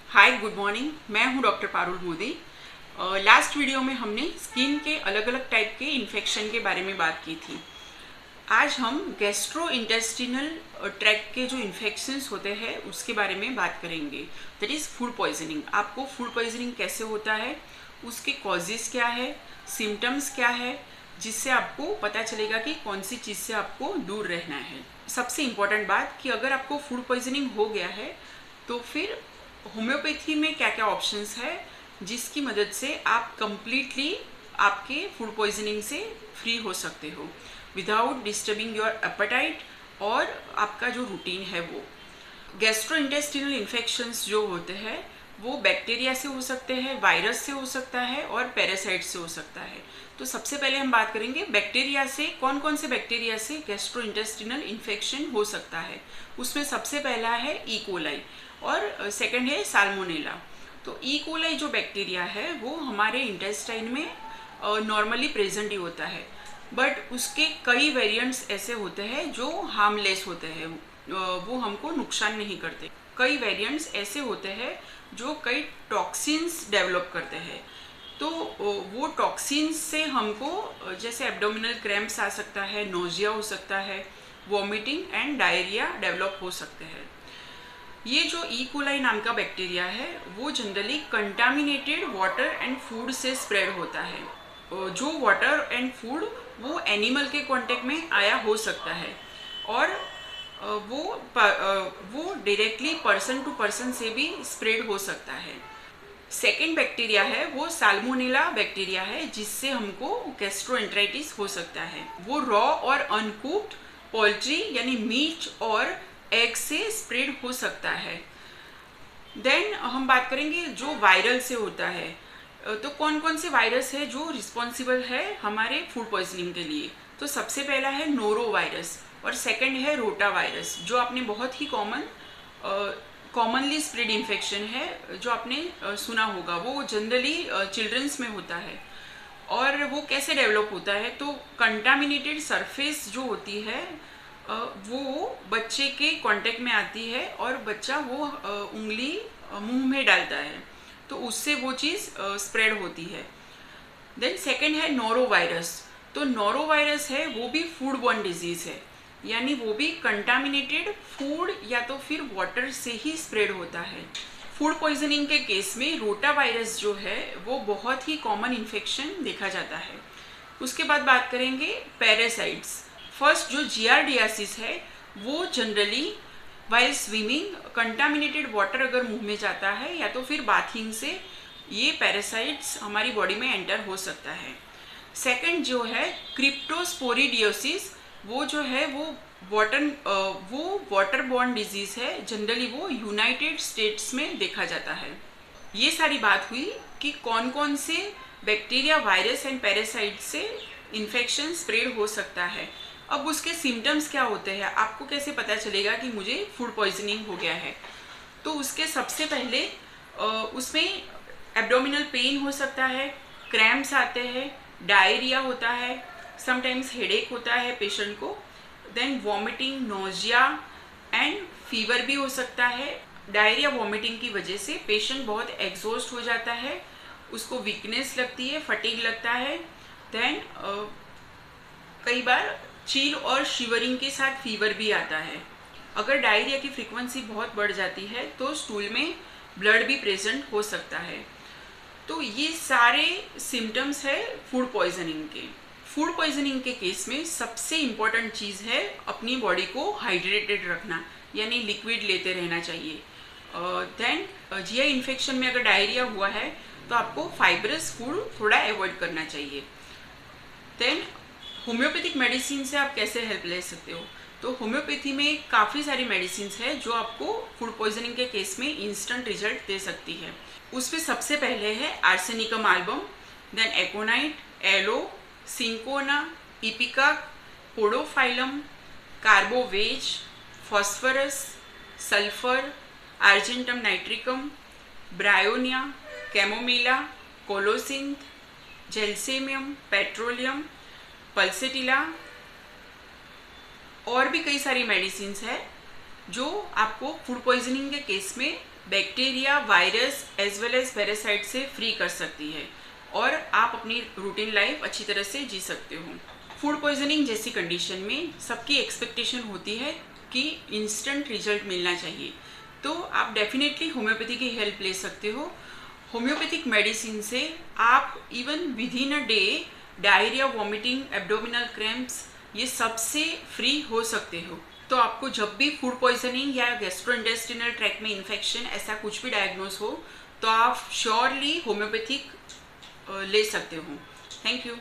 Hi good morning. मैं हूं doctor Parul Modi. Last video में हमने स्किन के अलग अलग टाइप के इन्फेक्शन के बारे में बात की थी। आज हम गैस्ट्रो इंटेस्टिनल ट्रैक्ट के जो इन्फेक्शंस होते हैं उसके बारे में बात करेंगे। That is food poisoning. आपको फूड पॉइजनिंग कैसे होता है, उसके कॉजेज़ क्या है, सिम्टम्स क्या है, जिससे आपको पता चलेगा कि कौन सी चीज़ से आपको दूर रहना है। सबसे इम्पॉर्टेंट बात कि अगर आपको फूड पॉइजनिंग हो गया है तो फिर होम्योपैथी में क्या क्या ऑप्शंस है जिसकी मदद से आप कंप्लीटली आपके फूड पॉइजनिंग से फ्री हो सकते हो विदाउट डिस्टर्बिंग योर एपेटाइट और आपका जो रूटीन है वो। गैस्ट्रोइंटेस्टिनल इन्फेक्शंस जो होते हैं वो बैक्टीरिया से हो सकते हैं, वायरस से हो सकता है और पैरासाइट से हो सकता है। तो सबसे पहले हम बात करेंगे बैक्टीरिया से। कौन कौन से बैक्टीरिया से गैस्ट्रोइंटेस्टिनल इन्फेक्शन हो सकता है। उसमें सबसे पहला है ई कोलाई और सेकंड है साल्मोनेला। तो ई कोलाई जो बैक्टीरिया है वो हमारे इंटेस्टाइन में नॉर्मली प्रेजेंट ही होता है, बट उसके कई वेरिएंट्स ऐसे होते हैं जो हार्मलेस होते हैं, वो हमको नुकसान नहीं करते। कई वेरिएंट्स ऐसे होते हैं जो कई टॉक्सिन्स डेवलप करते हैं। तो वो टॉक्सिन्स से हमको जैसे एब्डोमिनल क्रैम्प्स आ सकता है, नोजिया हो सकता है, वॉमिटिंग एंड डायरिया डेवलप हो सकते हैं। ये जो ई कोलाई नाम का बैक्टीरिया है वो generally contaminated water and food से स्प्रेड होता है। जो वाटर एंड फूड वो एनिमल के कांटेक्ट में आया हो सकता है और वो डायरेक्टली पर्सन टू पर्सन से भी स्प्रेड हो सकता है। सेकेंड बैक्टीरिया है वो साल्मोनेला बैक्टीरिया है जिससे हमको गैस्ट्रोएंटेराइटिस हो सकता है। वो रॉ और अनकुक्ड पोल्ट्री यानी मीट और एग से स्प्रेड हो सकता है। देन हम बात करेंगे जो वायरल से होता है। तो कौन कौन से वायरस है जो रिस्पॉन्सिबल है हमारे फूड पॉइजनिंग के लिए। तो सबसे पहला है नोरो वायरस और सेकंड है रोटा वायरस जो आपने बहुत ही कॉमनली स्प्रेड इन्फेक्शन है जो आपने सुना होगा। वो जनरली चिल्ड्रंस में होता है और वो कैसे डेवलप होता है। तो कंटामिनेटेड सरफेस जो होती है वो बच्चे के कांटेक्ट में आती है और बच्चा वो उंगली मुंह में डालता है तो उससे वो चीज़ स्प्रेड होती है। देन सेकंड है नोरो वायरस। तो नोरो वायरस है वो भी फूड बॉर्न डिजीज़ है, यानी वो भी कंटामिनेटेड फूड या तो फिर वाटर से ही स्प्रेड होता है। फूड पॉइजनिंग के केस में रोटा वायरस जो है वो बहुत ही कॉमन इन्फेक्शन देखा जाता है। उसके बाद बात करेंगे पैरासाइट्स। फर्स्ट जो जियार्डियासिस है वो generally while swimming contaminated water अगर मुंह में जाता है या तो फिर बाथिंग से ये पैरासाइट्स हमारी बॉडी में एंटर हो सकता है। सेकंड जो है क्रिप्टोस्पोरिडियोसिस, वो जो है वो वाटर बॉर्न डिजीज है। जनरली वो यूनाइटेड स्टेट्स में देखा जाता है। ये सारी बात हुई कि कौन कौन से बैक्टीरिया, वायरस एंड पैरासाइट से इन्फेक्शन स्प्रेड हो सकता है। अब उसके सिम्टम्स क्या होते हैं, आपको कैसे पता चलेगा कि मुझे फूड पॉइजनिंग हो गया है। तो उसके सबसे पहले उसमें एब्डोमिनल पेन हो सकता है, क्रैम्प्स आते हैं, डायरिया होता है, समटाइम्स हेडेक होता है पेशेंट को। Then vomiting, nausea and fever भी हो सकता है। डायरिया वॉमिटिंग की वजह से पेशेंट बहुत एग्जॉस्ट हो जाता है, उसको वीकनेस लगती है, फटीग लगता है। देन कई बार चील और शिवरिंग के साथ फीवर भी आता है। अगर डायरिया की फ्रीक्वेंसी बहुत बढ़ जाती है तो स्टूल में ब्लड भी प्रेजेंट हो सकता है। तो ये सारे सिम्टम्स है फूड पॉइजनिंग के। फूड पॉइजनिंग के केस में सबसे इम्पॉर्टेंट चीज़ है अपनी बॉडी को हाइड्रेटेड रखना, यानी लिक्विड लेते रहना चाहिए। देन जीआई इन्फेक्शन में अगर डायरिया हुआ है तो आपको फाइब्रस फूड थोड़ा अवॉइड करना चाहिए। देन होम्योपैथिक मेडिसिन से आप कैसे हेल्प ले सकते हो। तो होम्योपैथी में काफ़ी सारी मेडिसिन है जो आपको फूड पॉइजनिंग के केस में इंस्टेंट रिजल्ट दे सकती है। उसमें सबसे पहले है arsenicum album, then aconite, aloe, cinchona, ipeca, podophyllum, carbo veg, phosphorus, sulphur, argentum nitricum, bryonia, chamomilla, colocynth, gelsemium, petroleum, pulsatilla और भी कई सारी मेडिसिन है जो आपको फूड पॉइजनिंग के केस में bacteria, virus as well as parasite से फ्री कर सकती है और आप अपनी रूटीन लाइफ अच्छी तरह से जी सकते हो। फूड पॉइजनिंग जैसी कंडीशन में सबकी एक्सपेक्टेशन होती है कि इंस्टेंट रिजल्ट मिलना चाहिए, तो आप डेफिनेटली होम्योपैथी की हेल्प ले सकते हो। होम्योपैथिक मेडिसिन से आप even with in a day diarrhoea, vomiting, abdominal cramps ये सबसे फ्री हो सकते हो। तो आपको जब भी फूड पॉइजनिंग या गैस्ट्रोइंटेस्टिनल ट्रैक्ट में इन्फेक्शन ऐसा कुछ भी डायग्नोज हो तो आप श्योरली होम्योपैथिक ले सकते हो। Thank you.